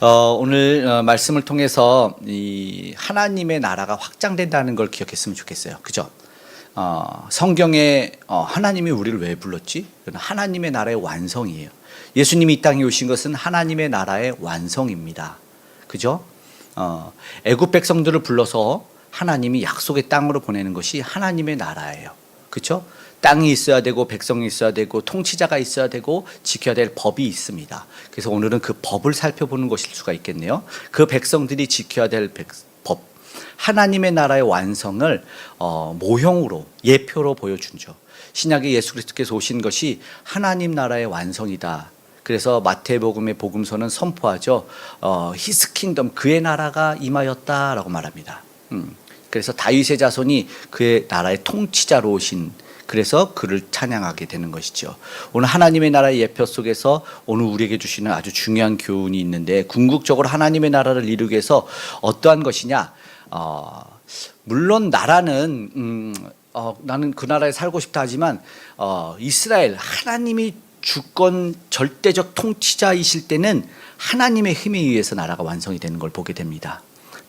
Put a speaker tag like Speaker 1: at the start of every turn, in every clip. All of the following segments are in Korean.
Speaker 1: 오늘 말씀을 통해서 이 하나님의 나라가 확장된다는 걸 기억했으면 좋겠어요. 그죠? 성경에 하나님이 우리를 왜 불렀지? 하나님의 나라의 완성이에요. 예수님이 이 땅에 오신 것은 하나님의 나라의 완성입니다. 그죠? 애굽 백성들을 불러서 하나님이 약속의 땅으로 보내는 것이 하나님의 나라예요. 그렇죠? 땅이 있어야 되고 백성이 있어야 되고 통치자가 있어야 되고 지켜야 될 법이 있습니다. 그래서 오늘은 그 법을 살펴보는 것일 수가 있겠네요. 그 백성들이 지켜야 될 법, 하나님의 나라의 완성을 모형으로 예표로 보여준죠. 신약의 예수 그리스도께서 오신 것이 하나님 나라의 완성이다. 그래서 마태복음의 복음서는 선포하죠. His kingdom, 그의 나라가 임하였다라고 말합니다. 그래서 다윗의 자손이 그의 나라의 통치자로 오신, 그래서 그를 찬양하게 되는 것이죠. 오늘 하나님의 나라의 예표 속에서 오늘 우리에게 주시는 아주 중요한 교훈이 있는데, 궁극적으로 하나님의 나라를 이루기 위해서 어떠한 것이냐. 물론 나라는 나는 그 나라에 살고 싶다 하지만 이스라엘, 하나님이 주권 절대적 통치자이실 때는 하나님의 힘에 의해서 나라가 완성이 되는 걸 보게 됩니다.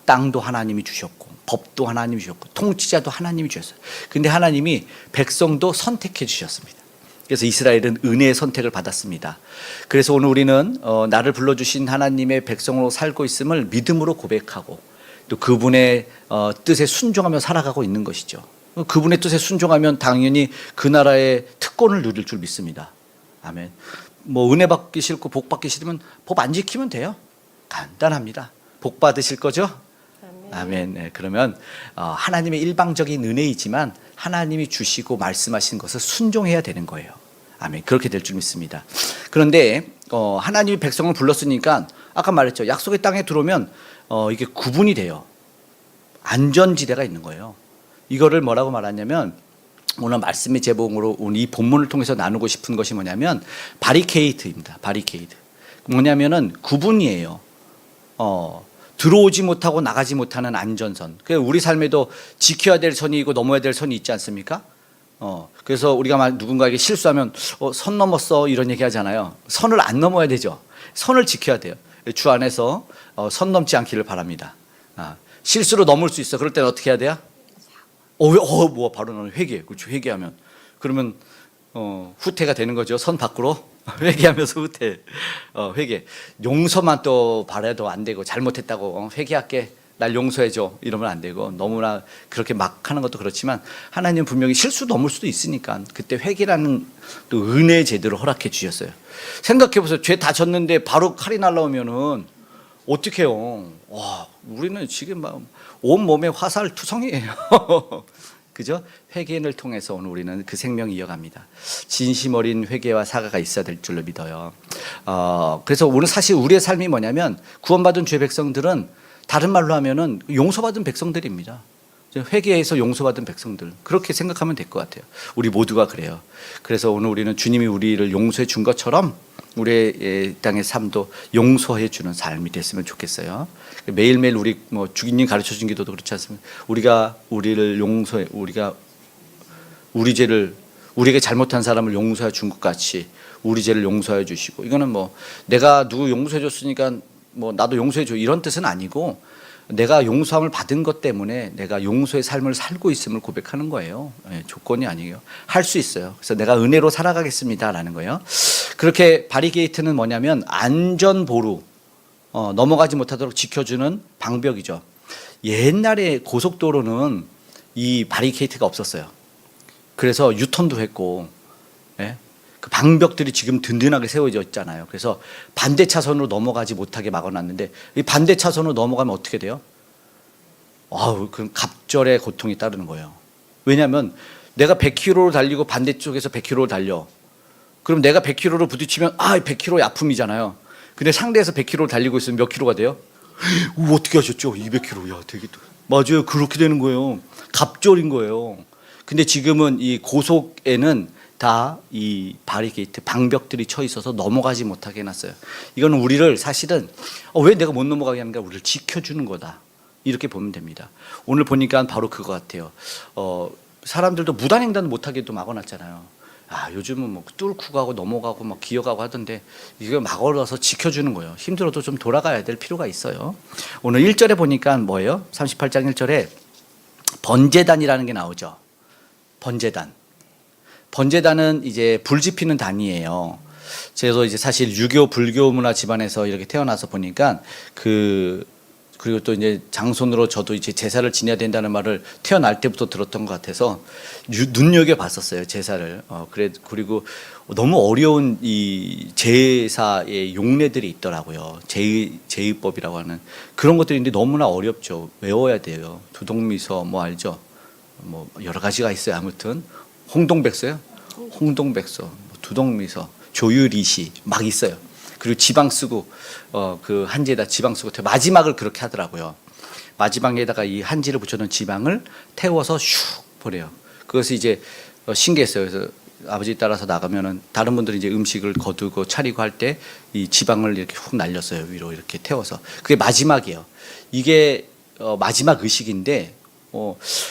Speaker 1: 땅도 하나님이 주셨고 법도 하나님이 주셨고 통치자도 하나님이 주셨어요. 그런데 하나님이 백성도 선택해 주셨습니다. 그래서 이스라엘은 은혜의 선택을 받았습니다. 그래서 오늘 우리는 나를 불러주신 하나님의 백성으로 살고 있음을 믿음으로 고백하고 또 그분의 뜻에 순종하며 살아가고 있는 것이죠. 그분의 뜻에 순종하면 당연히 그 나라의 특권을 누릴 줄 믿습니다. 아멘. 뭐 은혜 받기 싫고 복 받기 싫으면 법 안 지키면 돼요. 간단합니다. 복 받으실 거죠? 아멘. 네, 그러면 하나님의 일방적인 은혜이지만 하나님이 주시고 말씀하신 것을 순종해야 되는 거예요. 아멘. 그렇게 될 줄 믿습니다. 그런데 하나님이 백성을 불렀으니까 아까 말했죠. 약속의 땅에 들어오면 이게 구분이 돼요. 안전지대가 있는 거예요. 이거를 뭐라고 말하냐면, 오늘 말씀의 제목으로 오늘 이 본문을 통해서 나누고 싶은 것이 뭐냐면 바리케이트입니다. 바리케이트. 뭐냐면은 구분이에요. 들어오지 못하고 나가지 못하는 안전선. 우리 삶에도 지켜야 될 선이 있고 넘어야 될 선이 있지 않습니까? 그래서 우리가 누군가에게 실수하면 선 넘었어 이런 얘기 하잖아요. 선을 안 넘어야 되죠. 선을 지켜야 돼요. 주 안에서 선 넘지 않기를 바랍니다. 실수로 넘을 수 있어. 그럴 때는 어떻게 해야 돼요? 뭐 바로 너는 회개. 그렇죠. 회개하면 그러면 후퇴가 되는 거죠. 선 밖으로 회개하면서 후퇴. 회개. 용서만 또 바라도 안 되고, 잘못했다고 회개할게, 날 용서해줘 이러면 안 되고, 너무나 그렇게 막 하는 것도 그렇지만 하나님은 분명히 실수 넘을 수도 있으니까 그때 회개라는 또 은혜의 제도를 허락해 주셨어요. 생각해 보세요. 죄 다 졌는데 바로 칼이 날라오면은 어떡해요. 와, 우리는 지금 막 온몸에 화살투성이에요. 그죠? 회개를 통해서 오늘 우리는 그 생명을 이어갑니다. 진심 어린 회개와 사과가 있어야 될 줄로 믿어요. 그래서 오늘 사실 우리의 삶이 뭐냐면, 구원받은 죄 백성들은 다른 말로 하면은 용서받은 백성들입니다. 회개해서 용서받은 백성들, 그렇게 생각하면 될 것 같아요. 우리 모두가 그래요. 그래서 오늘 우리는 주님이 우리를 용서해 준 것처럼 우리의 땅의 삶도 용서해 주는 삶이 됐으면 좋겠어요. 매일매일 우리 주기님 가르쳐 준 기도도 그렇지 않습니까? 우리가 우리를 용서해, 우리가 우리 죄를, 우리에게 잘못한 사람을 용서해 준 것 같이 우리 죄를 용서해 주시고, 이거는 내가 누구 용서해 줬으니까 나도 용서해 줘 이런 뜻은 아니고, 내가 용서함을 받은 것 때문에 내가 용서의 삶을 살고 있음을 고백하는 거예요. 조건이 아니에요. 할 수 있어요. 그래서 내가 은혜로 살아가겠습니다라는 거예요. 그렇게 바리게이트는 뭐냐면 안전보루, 넘어가지 못하도록 지켜주는 방벽이죠. 옛날에 고속도로는 이 바리케이트가 없었어요. 그래서 유턴도 했고, 그 방벽들이 지금 든든하게 세워져 있잖아요. 그래서 반대 차선으로 넘어가지 못하게 막아놨는데, 이 반대 차선으로 넘어가면 어떻게 돼요? 그럼 갑절의 고통이 따르는 거예요. 왜냐하면 내가 100km로 달리고 반대쪽에서 100km로 달려. 그럼 내가 100km로 부딪히면 100km의 아픔이잖아요. 근데 상대에서 100km로 달리고 있으면 몇 킬로가 돼요? 어떻게 하셨죠? 200km. 야, 되게 맞아요. 그렇게 되는 거예요. 갑절인 거예요. 근데 지금은 이 고속에는 다 이 바리게이트, 방벽들이 쳐 있어서 넘어가지 못하게 해놨어요. 이거는 우리를 사실은 왜 내가 못 넘어가게 하는가, 우리를 지켜주는 거다, 이렇게 보면 됩니다. 오늘 보니까 바로 그거 같아요. 사람들도 무단횡단 못하게도 막아놨잖아요. 요즘은 뭐 뚫고 가고 넘어가고 막 기어가고 하던데 이거 막 얼어서 지켜주는 거예요. 힘들어도 좀 돌아가야 될 필요가 있어요. 오늘 1절에 보니까 뭐예요? 38장 1절에 번제단이라는 게 나오죠. 번제단. 번제단은 이제 불 지피는 단이에요. 저도 이제 사실 유교 불교 문화 집안에서 이렇게 태어나서 보니까 그리고 또 이제 장손으로 저도 이제 제사를 지내야 된다는 말을 태어날 때부터 들었던 것 같아서 눈여겨 봤었어요, 제사를. 그리고 너무 어려운 이 제사의 용례들이 있더라고요. 제의법이라고 하는 그런 것들인데 너무나 어렵죠. 외워야 돼요. 두동미서 뭐 알죠? 뭐 여러 가지가 있어요. 아무튼 홍동백서요. 홍동백서, 두동미서, 조유리시 막 있어요. 그리고 지방 쓰고 그 한지에다 지방 쓰고 마지막을 그렇게 하더라고요. 마지막에다가 이 한지를 붙여놓은 지방을 태워서 슉 보내요. 그것이 이제 신기했어요. 그래서 아버지 따라서 나가면은 다른 분들이 이제 음식을 거두고 차리고 할 때 이 지방을 이렇게 훅 날렸어요. 위로 이렇게 태워서. 그게 마지막이에요. 이게 마지막 의식인데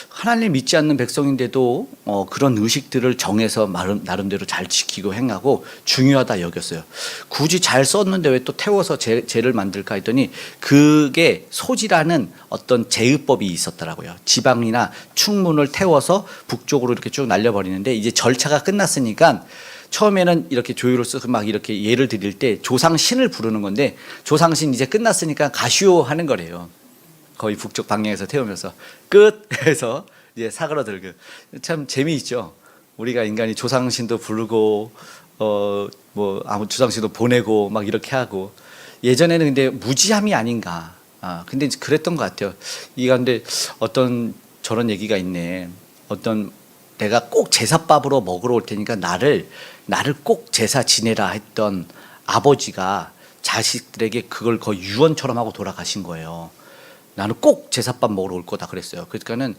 Speaker 1: 하나님 믿지 않는 백성인데도 그런 의식들을 정해서 나름대로 잘 지키고 행하고 중요하다 여겼어요. 굳이 잘 썼는데 왜 또 태워서 죄를 만들까 했더니 그게 소지라는 어떤 제의법이 있었더라고요. 지방이나 충문을 태워서 북쪽으로 이렇게 쭉 날려버리는데 이제 절차가 끝났으니까 처음에는 이렇게 조율을 써서 막 이렇게 예를 드릴 때 조상신을 부르는 건데 조상신 이제 끝났으니까 가시오 하는 거래요. 거의 북쪽 방향에서 태우면서 끝 해서 이제 사그라들고 참 재미있죠. 우리가 인간이 조상신도 부르고 뭐 아무 조상신도 보내고 막 이렇게 하고 예전에는 근데 무지함이 아닌가. 근데 그랬던 것 같아요. 이 가운데 어떤 저런 얘기가 있네. 어떤 내가 꼭 제사밥으로 먹으러 올 테니까 나를 꼭 제사 지내라 했던 아버지가 자식들에게 그걸 거의 유언처럼 하고 돌아가신 거예요. 나는 꼭 제사밥 먹으러 올 거다 그랬어요. 그러니까는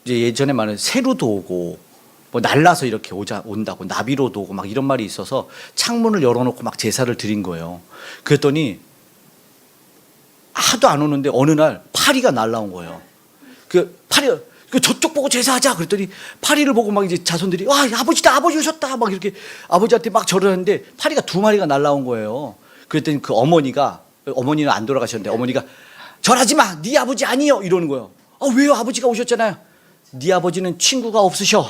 Speaker 1: 이제 예전에 말은 새루도 오고 뭐 날라서 이렇게 온다고 나비로도 오고 막 이런 말이 있어서 창문을 열어놓고 막 제사를 드린 거예요. 그랬더니 하도 안 오는데 어느 날 파리가 날라온 거예요. 그 파리가 저쪽 보고 제사하자 그랬더니 파리를 보고 막 이제 자손들이 와 아버지다 아버지 오셨다 막 이렇게 아버지한테 막 절하는데 파리가 2마리가 날라온 거예요. 그랬더니 그 어머니는 안 돌아가셨는데 어머니가 절하지 마, 네 아버지 아니요 이러는 거예요. 왜요? 아버지가 오셨잖아요. 네 아버지는 친구가 없으셔.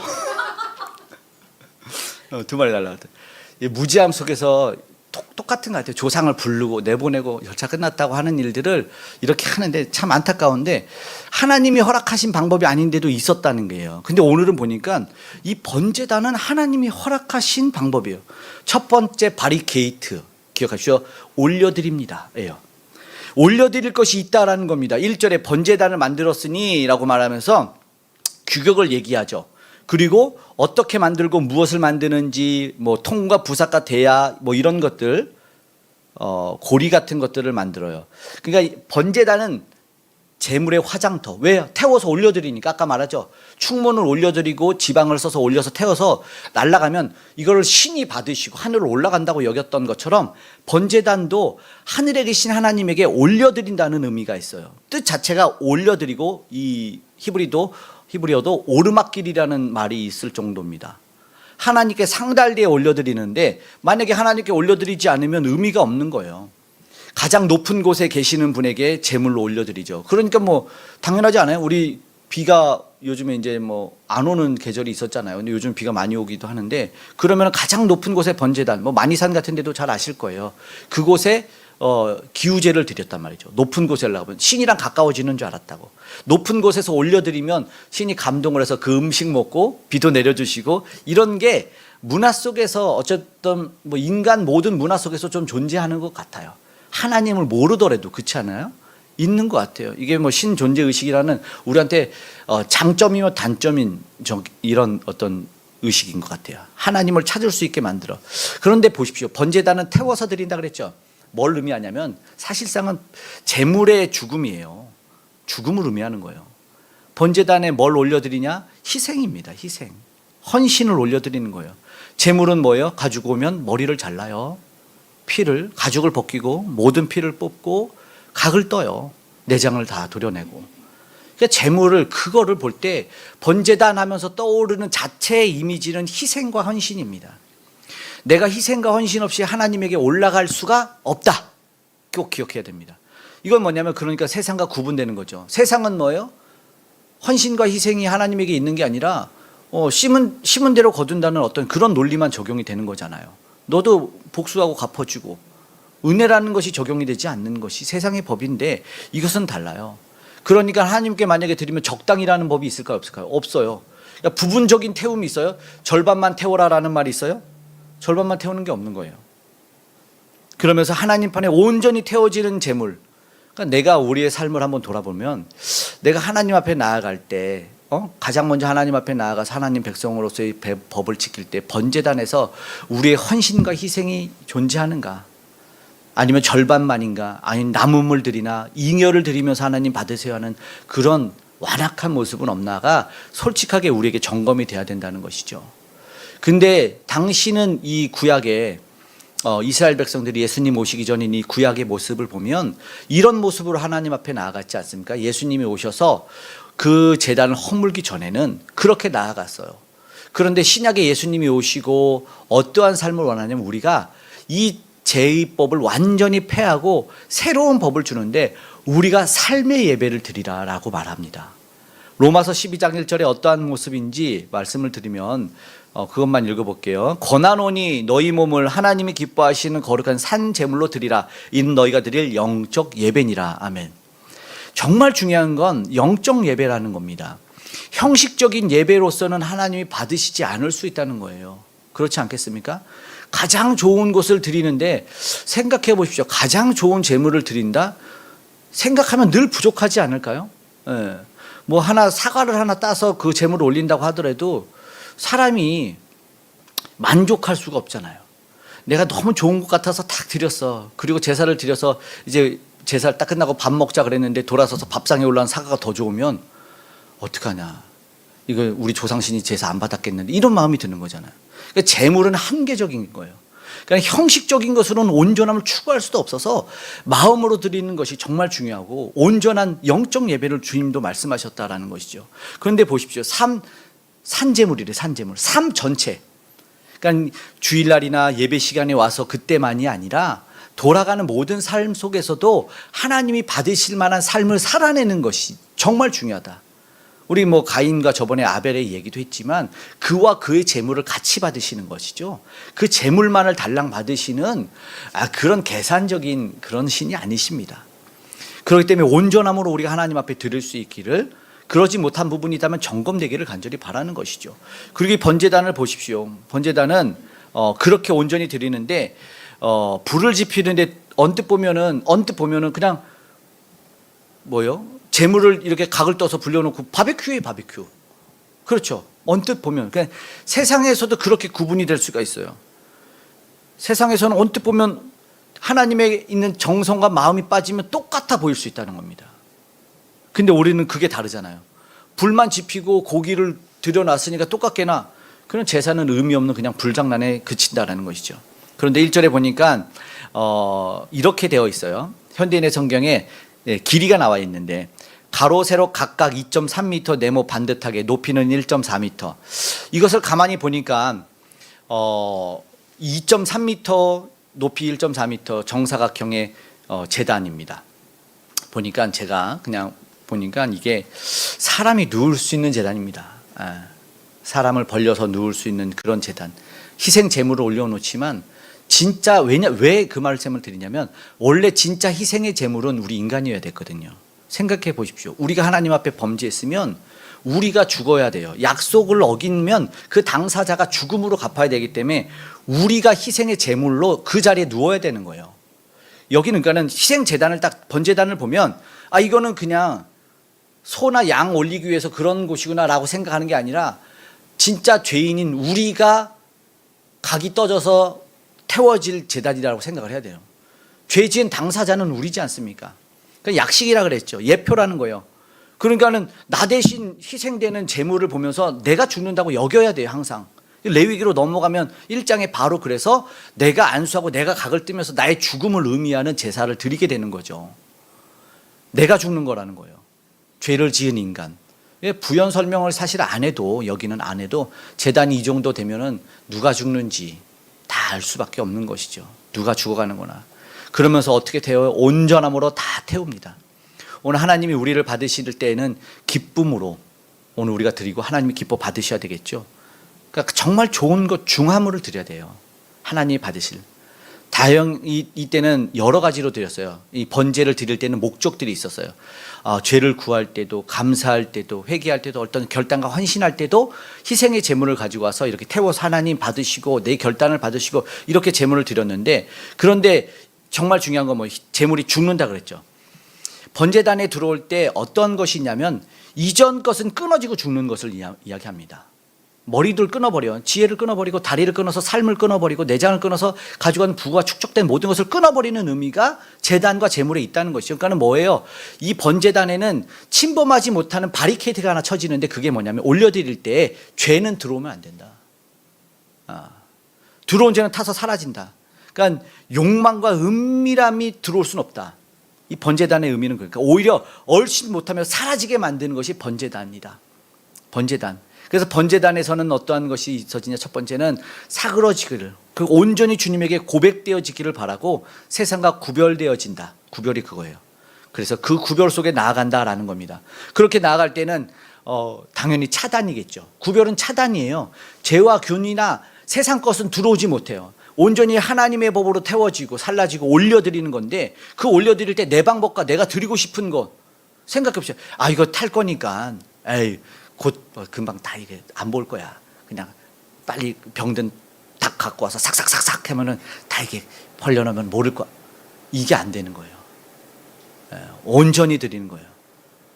Speaker 1: 2마리 날라왔다. 무지함 속에서 똑같은 것 같아요. 조상을 부르고 내보내고 절차 끝났다고 하는 일들을 이렇게 하는데 참 안타까운데 하나님이 허락하신 방법이 아닌데도 있었다는 거예요. 근데 오늘은 보니까 이 번제단은 하나님이 허락하신 방법이에요. 첫 번째 바리게이트 기억하시죠? 올려드립니다. 예요. 올려드릴 것이 있다라는 겁니다. 1절에 번제단을 만들었으니 라고 말하면서 규격을 얘기하죠. 그리고 어떻게 만들고 무엇을 만드는지 뭐 통과 부삭과 대야 뭐 이런 것들 고리 같은 것들을 만들어요. 그러니까 번제단은 제물의 화장터. 왜? 태워서 올려드리니까 아까 말하죠. 충문을 올려드리고 지방을 써서 올려서 태워서 날아가면 이거를 신이 받으시고 하늘로 올라간다고 여겼던 것처럼 번제단도 하늘에 계신 하나님에게 올려드린다는 의미가 있어요. 뜻 자체가 올려드리고 이 히브리어도 오르막길이라는 말이 있을 정도입니다. 하나님께 상달되어 올려드리는데 만약에 하나님께 올려드리지 않으면 의미가 없는 거예요. 가장 높은 곳에 계시는 분에게 제물로 올려드리죠. 그러니까 뭐 당연하지 않아요? 우리 비가 요즘에 이제 뭐 안 오는 계절이 있었잖아요. 근데 요즘 비가 많이 오기도 하는데 그러면 가장 높은 곳에 번제단, 뭐 만이산 같은 데도 잘 아실 거예요. 그곳에 기우제를 드렸단 말이죠. 높은 곳에 올라가면 신이랑 가까워지는 줄 알았다고. 높은 곳에서 올려드리면 신이 감동을 해서 그 음식 먹고 비도 내려주시고 이런 게 문화 속에서 어쨌든 뭐 인간 모든 문화 속에서 좀 존재하는 것 같아요. 하나님을 모르더라도 그렇지 않아요? 있는 것 같아요. 이게 뭐 신존재 의식이라는 우리한테 장점이며 단점인 이런 어떤 의식인 것 같아요. 하나님을 찾을 수 있게 만들어. 그런데 보십시오. 번제단은 태워서 드린다 그랬죠. 뭘 의미하냐면 사실상은 제물의 죽음이에요. 죽음을 의미하는 거예요. 번제단에 뭘 올려드리냐? 희생입니다. 희생. 헌신을 올려드리는 거예요. 제물은 뭐예요? 가지고 오면 머리를 잘라요. 피를 가죽을 벗기고 모든 피를 뽑고 각을 떠요. 내장을 다 도려내고. 그러니까 제물을 그거를 볼 때 번제단 하면서 떠오르는 자체의 이미지는 희생과 헌신입니다. 내가 희생과 헌신 없이 하나님에게 올라갈 수가 없다. 꼭 기억해야 됩니다. 이건 뭐냐면 그러니까 세상과 구분되는 거죠. 세상은 뭐예요? 헌신과 희생이 하나님에게 있는 게 아니라 심은 대로 거둔다는 어떤 그런 논리만 적용이 되는 거잖아요. 너도 복수하고 갚아주고 은혜라는 것이 적용이 되지 않는 것이 세상의 법인데 이것은 달라요. 그러니까 하나님께 만약에 드리면 적당이라는 법이 있을까요? 없을까요? 없어요. 그러니까 부분적인 태움이 있어요. 절반만 태워라라는 말이 있어요. 절반만 태우는 게 없는 거예요. 그러면서 하나님 판에 온전히 태워지는 제물. 그러니까 내가 우리의 삶을 한번 돌아보면 내가 하나님 앞에 나아갈 때 가장 먼저 하나님 앞에 나아가서 하나님 백성으로서의 법을 지킬 때 번제단에서 우리의 헌신과 희생이 존재하는가? 아니면 절반만인가? 아니면 남음을 드리나 잉여를 드리면서 하나님 받으세요 하는 그런 완악한 모습은 없나가 솔직하게 우리에게 점검이 돼야 된다는 것이죠. 근데 당신은 이 구약에 이스라엘 백성들이 예수님 오시기 전인 이 구약의 모습을 보면 이런 모습으로 하나님 앞에 나아갔지 않습니까? 예수님이 오셔서 그 제단을 허물기 전에는 그렇게 나아갔어요. 그런데 신약에 예수님이 오시고 어떠한 삶을 원하냐면 우리가 이 제의법을 완전히 폐하고 새로운 법을 주는데 우리가 삶의 예배를 드리라라고 말합니다. 로마서 12장 1절에 어떠한 모습인지 말씀을 드리면 그것만 읽어볼게요. 권하노니 너희 몸을 하나님이 기뻐하시는 거룩한 산 제물로 드리라. 이는 너희가 드릴 영적 예배니라. 아멘. 정말 중요한 건 영적 예배라는 겁니다. 형식적인 예배로서는 하나님이 받으시지 않을 수 있다는 거예요. 그렇지 않겠습니까? 가장 좋은 것을 드리는데 생각해 보십시오. 가장 좋은 제물을 드린다? 생각하면 늘 부족하지 않을까요? 예. 뭐 사과를 하나 따서 그 제물을 올린다고 하더라도 사람이 만족할 수가 없잖아요. 내가 너무 좋은 것 같아서 탁 드렸어. 그리고 제사를 드려서 이제 제사를 딱 끝나고 밥 먹자 그랬는데 돌아서서 밥상에 올라온 사과가 더 좋으면 어떡하냐. 이거 우리 조상신이 제사 안 받았겠는데 이런 마음이 드는 거잖아요. 그러니까 제물은 한계적인 거예요. 그러니까 형식적인 것으로는 온전함을 추구할 수도 없어서 마음으로 드리는 것이 정말 중요하고 온전한 영적 예배를 주님도 말씀하셨다라는 것이죠. 그런데 보십시오. 산제물이래. 산제물. 삶 전체. 그러니까 주일날이나 예배 시간에 와서 그때만이 아니라 돌아가는 모든 삶 속에서도 하나님이 받으실 만한 삶을 살아내는 것이 정말 중요하다. 우리 가인과 저번에 아벨의 얘기도 했지만 그와 그의 재물을 같이 받으시는 것이죠. 그 재물만을 달랑 받으시는 그런 계산적인 그런 신이 아니십니다. 그렇기 때문에 온전함으로 우리가 하나님 앞에 드릴 수 있기를, 그러지 못한 부분이 있다면 점검되기를 간절히 바라는 것이죠. 그리고 이 번제단을 보십시오. 번제단은 그렇게 온전히 드리는데 불을 지피는데 언뜻 보면은 그냥 재물을 이렇게 각을 떠서 불려놓고 바베큐예요, 바베큐. 그렇죠. 언뜻 보면 그냥 세상에서도 그렇게 구분이 될 수가 있어요. 세상에서는 언뜻 보면 하나님에 있는 정성과 마음이 빠지면 똑같아 보일 수 있다는 겁니다. 근데 우리는 그게 다르잖아요. 불만 지피고 고기를 들여놨으니까 똑같게나 그런 제사는 의미 없는 그냥 불장난에 그친다라는 것이죠. 그런데 1절에 보니까 이렇게 되어 있어요. 현대인의 성경에 길이가 나와 있는데 가로 세로 각각 2.3m, 네모 반듯하게, 높이는 1.4m. 이것을 가만히 보니까 2.3m, 높이 1.4m 정사각형의 제단입니다. 보니까 제가 그냥 보니까 이게 사람이 누울 수 있는 제단입니다. 사람을 벌려서 누울 수 있는 그런 제단. 희생 제물을 올려놓지만 진짜 왜 그 말씀을 드리냐면 원래 진짜 희생의 제물은 우리 인간이어야 됐거든요. 생각해 보십시오. 우리가 하나님 앞에 범죄했으면 우리가 죽어야 돼요. 약속을 어기면 그 당사자가 죽음으로 갚아야 되기 때문에 우리가 희생의 제물로 그 자리에 누워야 되는 거예요. 여기는 그러니까는 희생 제단을 딱 번제단을 보면 이거는 그냥 소나 양 올리기 위해서 그런 곳이구나라고 생각하는 게 아니라 진짜 죄인인 우리가 각이 떠져서 태워질 제단이라고 생각을 해야 돼요. 죄 지은 당사자는 우리지 않습니까? 그러니까 약식이라 그랬죠. 예표라는 거예요. 그러니까는 나 대신 희생되는 제물을 보면서 내가 죽는다고 여겨야 돼요, 항상. 레위기로 넘어가면 1장에 바로 그래서 내가 안수하고 내가 각을 뜨면서 나의 죽음을 의미하는 제사를 드리게 되는 거죠. 내가 죽는 거라는 거예요. 죄를 지은 인간. 부연 설명을 사실 안 해도, 여기는 안 해도 제단이 이 정도 되면은 누가 죽는지 다 알 수밖에 없는 것이죠. 누가 죽어가는구나. 그러면서 어떻게 되어요? 온전함으로 다 태웁니다. 오늘 하나님이 우리를 받으실 때에는 기쁨으로 오늘 우리가 드리고 하나님이 기뻐 받으셔야 되겠죠. 그러니까 정말 좋은 것 중함으로 드려야 돼요. 하나님이 받으실. 이때는 여러 가지로 드렸어요. 이 번제를 드릴 때는 목적들이 있었어요. 죄를 구할 때도, 감사할 때도, 회개할 때도, 어떤 결단과 헌신할 때도 희생의 제물을 가지고 와서 이렇게 태워서 하나님 받으시고 내 결단을 받으시고 이렇게 제물을 드렸는데, 그런데 정말 중요한 건 뭐 제물이 죽는다 그랬죠. 번제단에 들어올 때 어떤 것이 있냐면 이전 것은 끊어지고 죽는 것을 이야기합니다. 머리를 끊어버려, 지혜를 끊어버리고 다리를 끊어서 삶을 끊어버리고 내장을 끊어서 가져간 부가 축적된 모든 것을 끊어버리는 의미가 제단과 제물에 있다는 것이죠. 그러니까 뭐예요? 이 번제단에는 침범하지 못하는 바리케이트가 하나 쳐지는데 그게 뭐냐면 올려드릴 때 죄는 들어오면 안 된다. 들어온 죄는 타서 사라진다. 그러니까 욕망과 은밀함이 들어올 수는 없다. 이 번제단의 의미는 그러니까 오히려 얼씬 못하면 사라지게 만드는 것이 번제단이다. 번제단. 그래서 번제단에서는 어떠한 것이 있어지냐? 첫 번째는 사그러지기를, 그 온전히 주님에게 고백되어지기를 바라고 세상과 구별되어진다. 구별이 그거예요. 그래서 그 구별 속에 나아간다라는 겁니다. 그렇게 나아갈 때는 당연히 차단이겠죠. 구별은 차단이에요. 죄와 균이나 세상 것은 들어오지 못해요. 온전히 하나님의 법으로 태워지고 살라지고 올려드리는 건데, 그 올려드릴 때 내 방법과 내가 드리고 싶은 것 생각해 보세요. 이거 탈 거니까 에이 곧 금방 다 이게 안 볼 거야. 그냥 빨리 병든 닭 갖고 와서 삭삭삭삭 하면은 다 이게 벌려놓으면 모를 거야. 이게 안 되는 거예요. 온전히 드리는 거예요.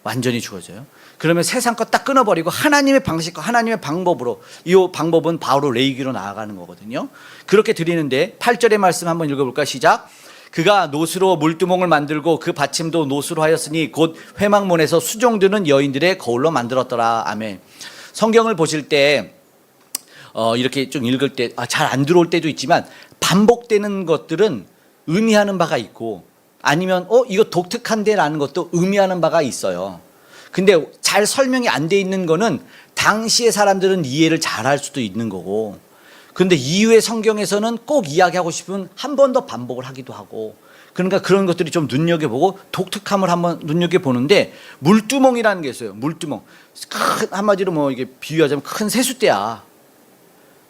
Speaker 1: 완전히 죽어져요. 그러면 세상 거 딱 끊어버리고 하나님의 방식과 하나님의 방법으로, 이 방법은 바로 레위기로 나아가는 거거든요. 그렇게 드리는데 8절의 말씀 한번 읽어볼까요? 시작. 그가 노수로 물두멍을 만들고 그 받침도 노수로 하였으니 곧 회막문에서 수종드는 여인들의 거울로 만들었더라. 아멘. 성경을 보실 때 이렇게 좀 읽을 때 잘 안 들어올 때도 있지만 반복되는 것들은 의미하는 바가 있고, 아니면 이거 독특한데 라는 것도 의미하는 바가 있어요. 근데 잘 설명이 안 돼 있는 거는 당시의 사람들은 이해를 잘 할 수도 있는 거고, 그런데 이후의 성경에서는 꼭 이야기하고 싶으면 한 번 더 반복을 하기도 하고, 그러니까 그런 것들이 좀 눈여겨보고 독특함을 한번 눈여겨보는데, 물두멍이라는 게 있어요. 물두멍. 큰, 한마디로 뭐 이게 비유하자면 큰 세숫대야.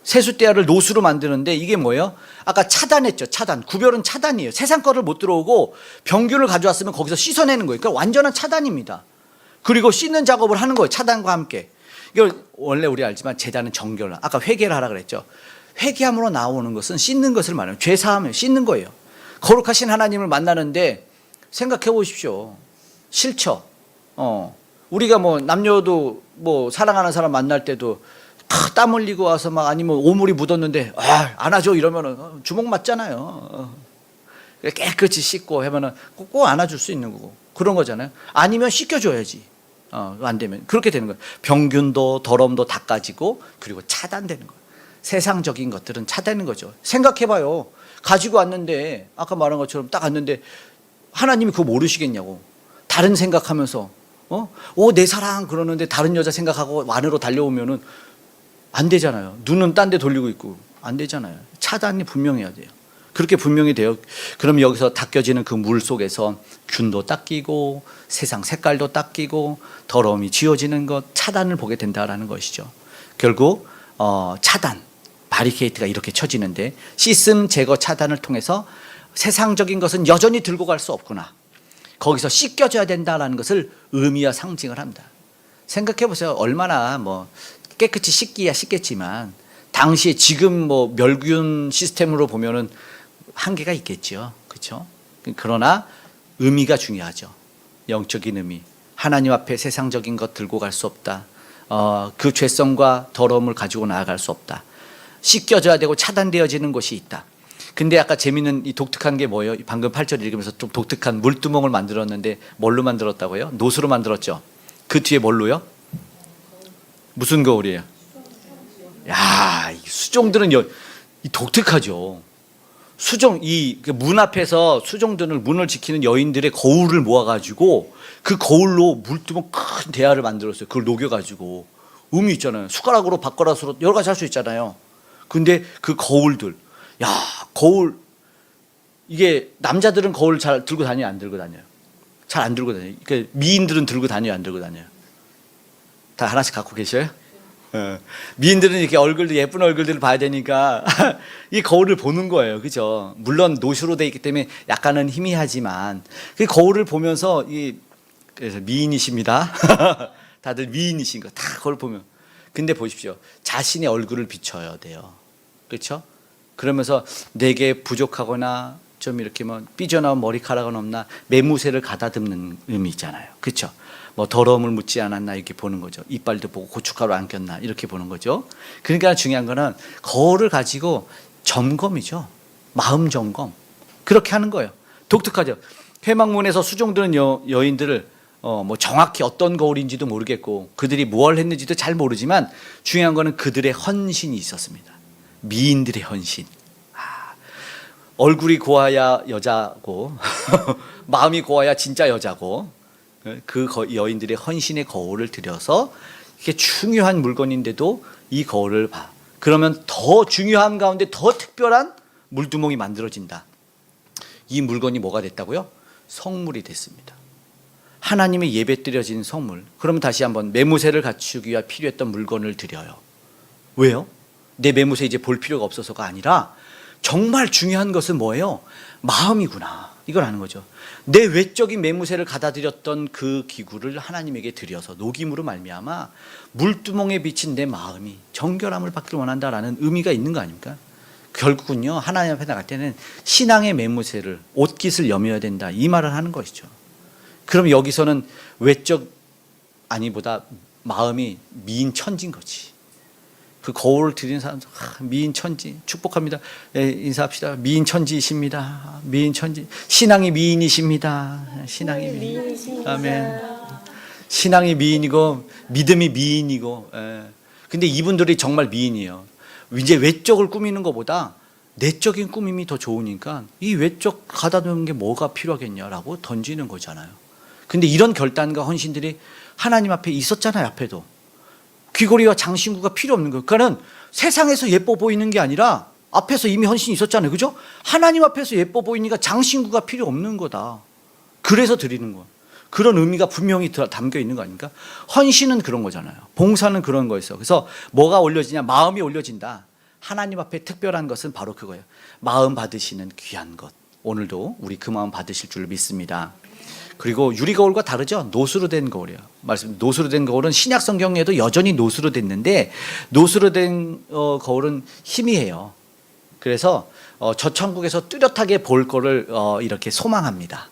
Speaker 1: 세숫대야를 노수로 만드는데 이게 뭐예요? 아까 차단했죠. 차단. 구별은 차단이에요. 세상 거를 못 들어오고 병균을 가져왔으면 거기서 씻어내는 거예요. 그러니까 완전한 차단입니다. 그리고 씻는 작업을 하는 거예요. 차단과 함께. 이걸 원래 우리 알지만 제단은 정결, 아까 회개를 하라 그랬죠. 회개함으로 나오는 것은 씻는 것을 말해요. 죄 사함을 씻는 거예요. 거룩하신 하나님을 만나는데 생각해 보십시오. 싫죠. 우리가 뭐 남녀도 뭐 사랑하는 사람 만날 때도 땀 흘리고 와서 막 아니면 오물이 묻었는데 안아줘 이러면은 주먹 맞잖아요. 깨끗이 씻고 하면은 꼭 안아줄 수 있는 거고 그런 거잖아요. 아니면 씻겨줘야지. 안 되면 그렇게 되는 거예요. 병균도 더러움도 닦아지고 그리고 차단되는 거예요. 세상적인 것들은 차단되는 거죠. 생각해봐요. 가지고 왔는데 아까 말한 것처럼 딱 왔는데 하나님이 그거 모르시겠냐고. 다른 생각하면서 내 사랑 그러는데 다른 여자 생각하고 안으로 달려오면은 안 되잖아요. 눈은 딴 데 돌리고 있고 안 되잖아요. 차단이 분명해야 돼요. 그렇게 분명히 돼요. 그럼 여기서 닦여지는 그 물 속에서 균도 닦이고 세상 색깔도 닦이고 더러움이 지워지는 것, 차단을 보게 된다라는 것이죠. 결국 차단, 바리케이트가 이렇게 쳐지는데 씻음, 제거, 차단을 통해서 세상적인 것은 여전히 들고 갈 수 없구나. 거기서 씻겨져야 된다라는 것을 의미와 상징을 합니다. 생각해 보세요. 얼마나 뭐 깨끗이 씻기야 씻겠지만 당시에 지금 뭐 멸균 시스템으로 보면은 한계가 있겠죠. 그렇죠? 그러나 의미가 중요하죠. 영적인 의미. 하나님 앞에 세상적인 것 들고 갈 수 없다. 그 죄성과 더러움을 가지고 나아갈 수 없다. 씻겨져야 되고 차단되어지는 것이 있다. 근데 아까 재미있는 이 독특한 게 뭐예요? 방금 8절 읽으면서 좀 독특한 물두멍을 만들었는데 뭘로 만들었다고요? 노수로 만들었죠. 그 뒤에 뭘로요? 무슨 거울이에요? 야, 이 수종들은 독특하죠. 수종 이 문 앞에서 수종들을 문을 지키는 여인들의 거울을 모아가지고 그 거울로 물두멍 큰 대야를 만들었어요. 그걸 녹여가지고 의미 있잖아요. 숟가락으로 밥그릇으로 여러 가지 할 수 있잖아요. 근데 그 거울들, 야 거울 이게 남자들은 거울 잘 들고 다녀요, 안 들고 다녀요? 잘 안 들고 다녀요. 그러니까 미인들은 들고 다녀요, 안 들고 다녀요? 다 하나씩 갖고 계셔요? 미인들은 이렇게 얼굴도 예쁜 얼굴들을 봐야 되니까 이 거울을 보는 거예요, 그죠? 물론 노수로 돼 있기 때문에 약간은 희미하지만 그 거울을 보면서 그래서 미인이십니다. 다들 미인이신 거 다 거울 보면. 근데 보십시오, 자신의 얼굴을 비춰야 돼요, 그렇죠? 그러면서 내게 부족하거나 좀 이렇게 뭐 삐져나온 머리카락은 없나 매무새를 가다듬는 의미 있잖아요, 그렇죠? 뭐 더러움을 묻지 않았나 이렇게 보는 거죠. 이빨도 보고 고춧가루 안 꼈나 이렇게 보는 거죠. 그러니까 중요한 거는 거울을 가지고 점검이죠. 마음 점검. 그렇게 하는 거예요. 독특하죠. 회막문에서 수종드는 여인들을 뭐 정확히 어떤 거울인지도 모르겠고 그들이 뭘 했는지도 잘 모르지만 중요한 거는 그들의 헌신이 있었습니다. 미인들의 헌신. 얼굴이 고와야 여자고 마음이 고와야 진짜 여자고 그 여인들의 헌신의 거울을 들여서 이게 중요한 물건인데도 이 거울을 봐. 그러면 더 중요한 가운데 더 특별한 물두멍이 만들어진다. 이 물건이 뭐가 됐다고요? 성물이 됐습니다. 하나님의 예배 드려진 성물. 그러면 다시 한번 매무새를 갖추기 위해 필요했던 물건을 드려요. 왜요? 내 매무새 이제 볼 필요가 없어서가 아니라 정말 중요한 것은 뭐예요? 마음이구나. 이걸 아는 거죠. 내 외적인 매무새를 갖다드렸던 그 기구를 하나님에게 드려서 녹임으로 말미암아 물두멍에 비친 내 마음이 정결함을 받기를 원한다라는 의미가 있는 거 아닙니까? 결국은요, 하나님 앞에 나갈 때는 신앙의 매무새를 옷깃을 여며야 된다 이 말을 하는 것이죠. 그럼 여기서는 외적 아니보다 마음이 미인 천지인 거지. 그 거울을 드리는 사람, 미인 천지 축복합니다. 네, 인사합시다. 미인 천지이십니다. 미인 천지. 신앙이 미인이십니다. 신앙이 미인. 아멘. 신앙이 미인이고 믿음이 미인이고. 근데 이분들이 정말 미인이에요. 이제 외적을 꾸미는 것보다 내적인 꾸밈이 더 좋으니까 이 외적 가다놓는 게 뭐가 필요하겠냐라고 던지는 거잖아요. 근데 이런 결단과 헌신들이 하나님 앞에 있었잖아요. 앞에도. 귀걸이와 장신구가 필요 없는 거예요. 그러니까 세상에서 예뻐 보이는 게 아니라 앞에서 이미 헌신이 있었잖아요. 그죠? 하나님 앞에서 예뻐 보이니까 장신구가 필요 없는 거다. 그래서 드리는 거예요. 그런 의미가 분명히 담겨 있는 거 아닙니까? 헌신은 그런 거잖아요. 봉사는 그런 거였어요. 그래서 뭐가 올려지냐? 마음이 올려진다. 하나님 앞에 특별한 것은 바로 그거예요. 마음 받으시는 귀한 것. 오늘도 우리 그 마음 받으실 줄 믿습니다. 그리고 유리거울과 다르죠. 노수로 된 거울이에요. 노수로 된 거울은 신약 성경에도 여전히 노수로 됐는데 노수로 된 거울은 희미해요. 그래서 저 천국에서 뚜렷하게 볼 거를 이렇게 소망합니다.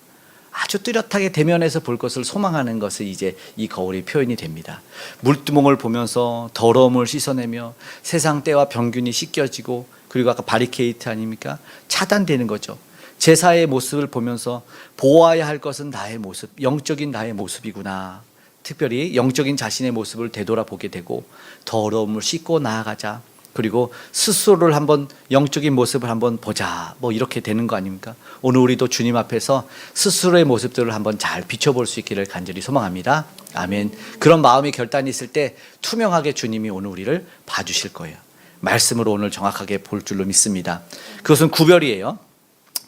Speaker 1: 아주 뚜렷하게 대면에서 볼 것을 소망하는 것을 이제 이 거울이 표현이 됩니다. 물두멍을 보면서 더러움을 씻어내며 세상 때와 병균이 씻겨지고 그리고 아까 바리케이트 아닙니까? 차단되는 거죠. 제사의 모습을 보면서 보아야 할 것은 나의 모습, 영적인 나의 모습이구나. 특별히 영적인 자신의 모습을 되돌아보게 되고 더러움을 씻고 나아가자. 그리고 스스로를 한번 영적인 모습을 한번 보자. 뭐 이렇게 되는 거 아닙니까? 오늘 우리도 주님 앞에서 스스로의 모습들을 한번 잘 비춰볼 수 있기를 간절히 소망합니다. 아멘. 그런 마음의 결단이 있을 때 투명하게 주님이 오늘 우리를 봐주실 거예요. 말씀으로 오늘 정확하게 볼 줄로 믿습니다. 그것은 구별이에요.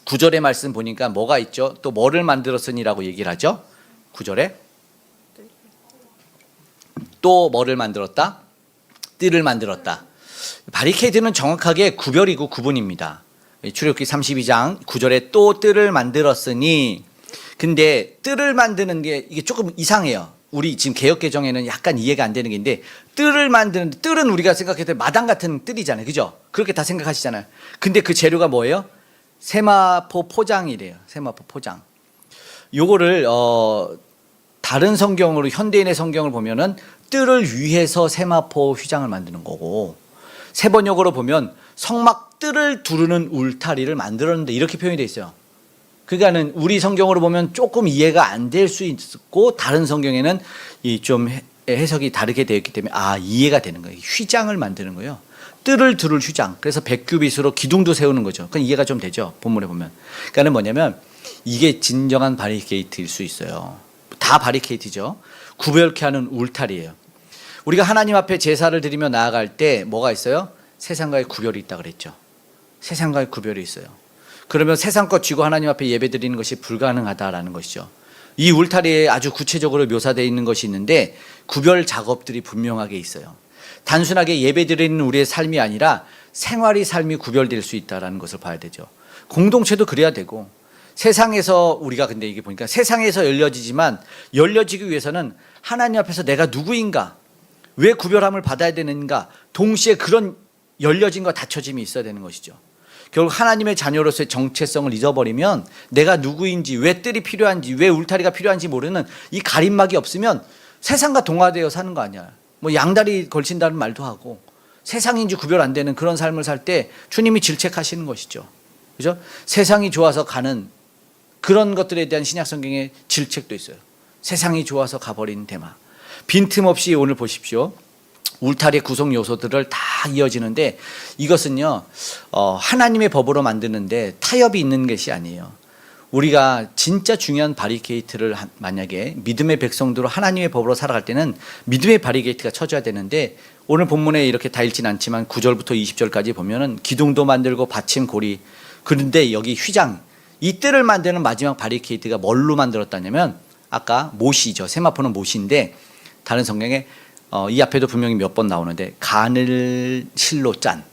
Speaker 1: 9절의 말씀 보니까 뭐가 있죠? 또 뭐를 만들었으니라고 얘기를 하죠? 9절에 또 뭐를 만들었다? 뜰을 만들었다. 바리케이드는 정확하게 구별이고 구분입니다. 출애굽기 32장 9절에 또 뜰을 만들었으니. 근데 뜰을 만드는 게 이게 조금 이상해요. 우리 지금 개역개정에는 약간 이해가 안 되는 게 있는데 뜰을 만드는 뜰은 우리가 생각할 때 마당 같은 뜰이잖아요. 그죠? 그렇게 다 생각하시잖아요. 근데 그 재료가 뭐예요? 세마포 포장이래요. 세마포 포장. 요거를 다른 성경으로 현대인의 성경을 보면은 뜰을 위해서 세마포 휘장을 만드는 거고 세번역으로 보면 성막 뜰을 두르는 울타리를 만들었는데 이렇게 표현이 되어 있어요. 그러니까는 우리 성경으로 보면 조금 이해가 안 될 수 있고 다른 성경에는 이 좀 해석이 다르게 되어 있기 때문에 이해가 되는 거예요. 휘장을 만드는 거예요. 뜰을 두를 휘장. 그래서 100규빗으로 기둥도 세우는 거죠. 그건 이해가 좀 되죠. 본문에 보면. 그러니까는 뭐냐면 이게 진정한 바리케이트일 수 있어요. 다 바리케이트죠. 구별케 하는 울타리예요. 우리가 하나님 앞에 제사를 드리며 나아갈 때 뭐가 있어요? 세상과의 구별이 있다 그랬죠. 세상과의 구별이 있어요. 그러면 세상 것 쥐고 하나님 앞에 예배 드리는 것이 불가능하다라는 것이죠. 이 울타리에 아주 구체적으로 묘사되어 있는 것이 있는데 구별 작업들이 분명하게 있어요. 단순하게 예배 드리는 우리의 삶이 아니라 생활의 삶이 구별될 수 있다는 것을 봐야 되죠. 공동체도 그래야 되고 세상에서 우리가 근데 이게 보니까 세상에서 열려지지만 열려지기 위해서는 하나님 앞에서 내가 누구인가, 왜 구별함을 받아야 되는가, 동시에 그런 열려짐과 닫혀짐이 있어야 되는 것이죠. 결국 하나님의 자녀로서의 정체성을 잊어버리면 내가 누구인지, 왜 뜰이 필요한지, 왜 울타리가 필요한지 모르는 이 가림막이 없으면 세상과 동화되어 사는 거 아니야. 뭐 양다리 걸친다는 말도 하고 세상인지 구별 안 되는 그런 삶을 살 때 주님이 질책하시는 것이죠. 그죠? 세상이 좋아서 가는 그런 것들에 대한 신약 성경의 질책도 있어요. 세상이 좋아서 가버린 데마. 빈틈없이 오늘 보십시오. 울타리의 구성 요소들을 다 이어지는데 이것은요 하나님의 법으로 만드는데 타협이 있는 것이 아니에요. 우리가 진짜 중요한 바리케이트를 만약에 믿음의 백성들로 하나님의 법으로 살아갈 때는 믿음의 바리케이트가 쳐져야 되는데 오늘 본문에 이렇게 다 읽진 않지만 9절부터 20절까지 보면은 기둥도 만들고 받침 고리, 그런데 여기 휘장, 이 뜰을 만드는 마지막 바리케이트가 뭘로 만들었다냐면 아까 못이죠. 세마포는 못인데 다른 성경에 이 앞에도 분명히 몇 번 나오는데 가는 실로 짠,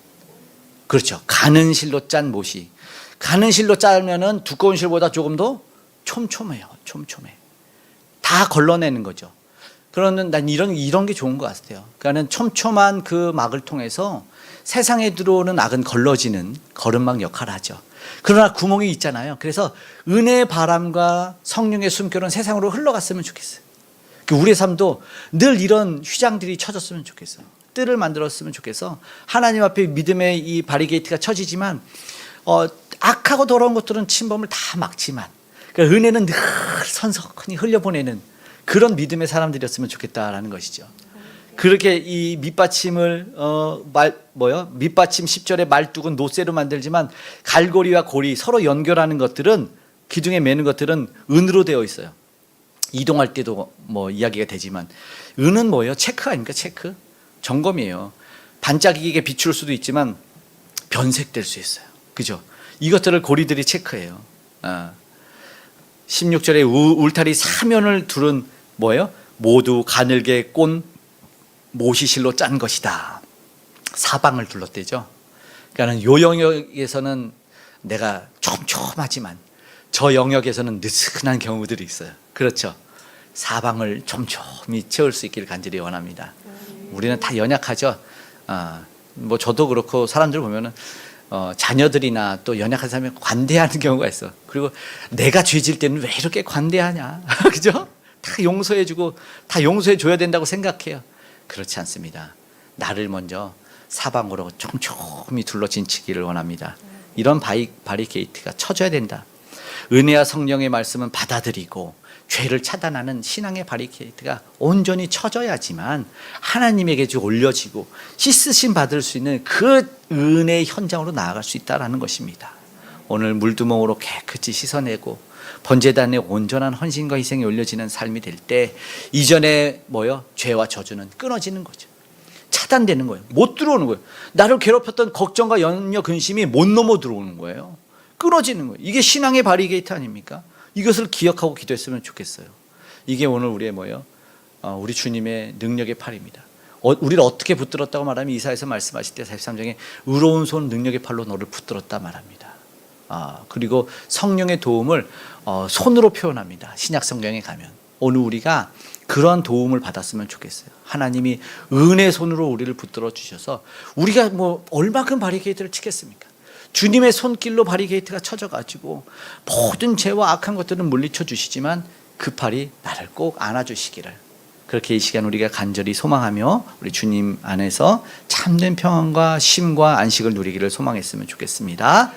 Speaker 1: 그렇죠. 가는 실로 짠 못이, 가는 실로 짜면은 두꺼운 실보다 조금 더 촘촘해요. 촘촘해. 다 걸러내는 거죠. 그러는 난 이런 게 좋은 것 같아요. 그러니까는 촘촘한 그 막을 통해서 세상에 들어오는 악은 걸러지는 거름막 역할을 하죠. 그러나 구멍이 있잖아요. 그래서 은혜의 바람과 성령의 숨결은 세상으로 흘러갔으면 좋겠어요. 우리의 삶도 늘 이런 휘장들이 쳐졌으면 좋겠어요. 뜰을 만들었으면 좋겠어. 하나님 앞에 믿음의 이 바리게이트가 쳐지지만 악하고 더러운 것들은 침범을 다 막지만 그러니까 은혜는 늘 선선히 흘려보내는 그런 믿음의 사람들이었으면 좋겠다라는 것이죠. 그렇게 이 밑받침을 밑받침 10절에 말뚝은 노쇠로 만들지만 갈고리와 고리 서로 연결하는 것들은 기둥에 매는 것들은 은으로 되어 있어요. 이동할 때도 뭐 이야기가 되지만 은은 뭐예요? 체크 아닙니까? 체크? 점검이에요. 반짝이게 비출 수도 있지만 변색될 수 있어요. 그죠? 이것들을 고리들이 체크해요. 16절에 울타리 사면을 두른 뭐예요? 모두 가늘게 꼰 못이 실로 짠 것이다. 사방을 둘렀대죠. 그러니까 요 영역에서는 내가 촘촘하지만 저 영역에서는 느슨한 경우들이 있어요. 그렇죠. 사방을 촘촘히 채울 수 있기를 간절히 원합니다. 우리는 다 연약하죠. 뭐 저도 그렇고 사람들 보면은 자녀들이나 또 연약한 사람이 관대하는 경우가 있어. 그리고 내가 죄질 때는 왜 이렇게 관대하냐, 그죠? 다 용서해주고 다 용서해줘야 된다고 생각해요. 그렇지 않습니다. 나를 먼저 사방으로 촘촘히 둘러진치기를 원합니다. 이런 바리케이트가 쳐져야 된다. 은혜와 성령의 말씀은 받아들이고 죄를 차단하는 신앙의 바리케이트가 온전히 쳐져야지만 하나님에게 올려지고 씻으심 받을 수 있는 그 은혜의 현장으로 나아갈 수 있다는 것입니다. 오늘 물두멍으로 깨끗이 씻어내고 번제단에 온전한 헌신과 희생이 올려지는 삶이 될 때 이전에 죄와 저주는 끊어지는 거죠. 차단되는 거예요. 못 들어오는 거예요. 나를 괴롭혔던 걱정과 염려 근심이 못 넘어 들어오는 거예요. 끊어지는 거예요. 이게 신앙의 바리게이트 아닙니까? 이것을 기억하고 기도했으면 좋겠어요. 이게 오늘 우리의 우리 주님의 능력의 팔입니다. 우리를 어떻게 붙들었다고 말하면 이사야서 말씀하실 때 43장에 의로운 손 능력의 팔로 너를 붙들었다 말합니다. 그리고 성령의 도움을 손으로 표현합니다. 신약 성경에 가면 오늘 우리가 그런 도움을 받았으면 좋겠어요. 하나님이 은혜 손으로 우리를 붙들어 주셔서 우리가 얼마큼 바리케이트를 치겠습니까? 주님의 손길로 바리게이트가 쳐져가지고 모든 죄와 악한 것들은 물리쳐 주시지만 그 팔이 나를 꼭 안아주시기를, 그렇게 이 시간 우리가 간절히 소망하며 우리 주님 안에서 참된 평안과 쉼과 안식을 누리기를 소망했으면 좋겠습니다.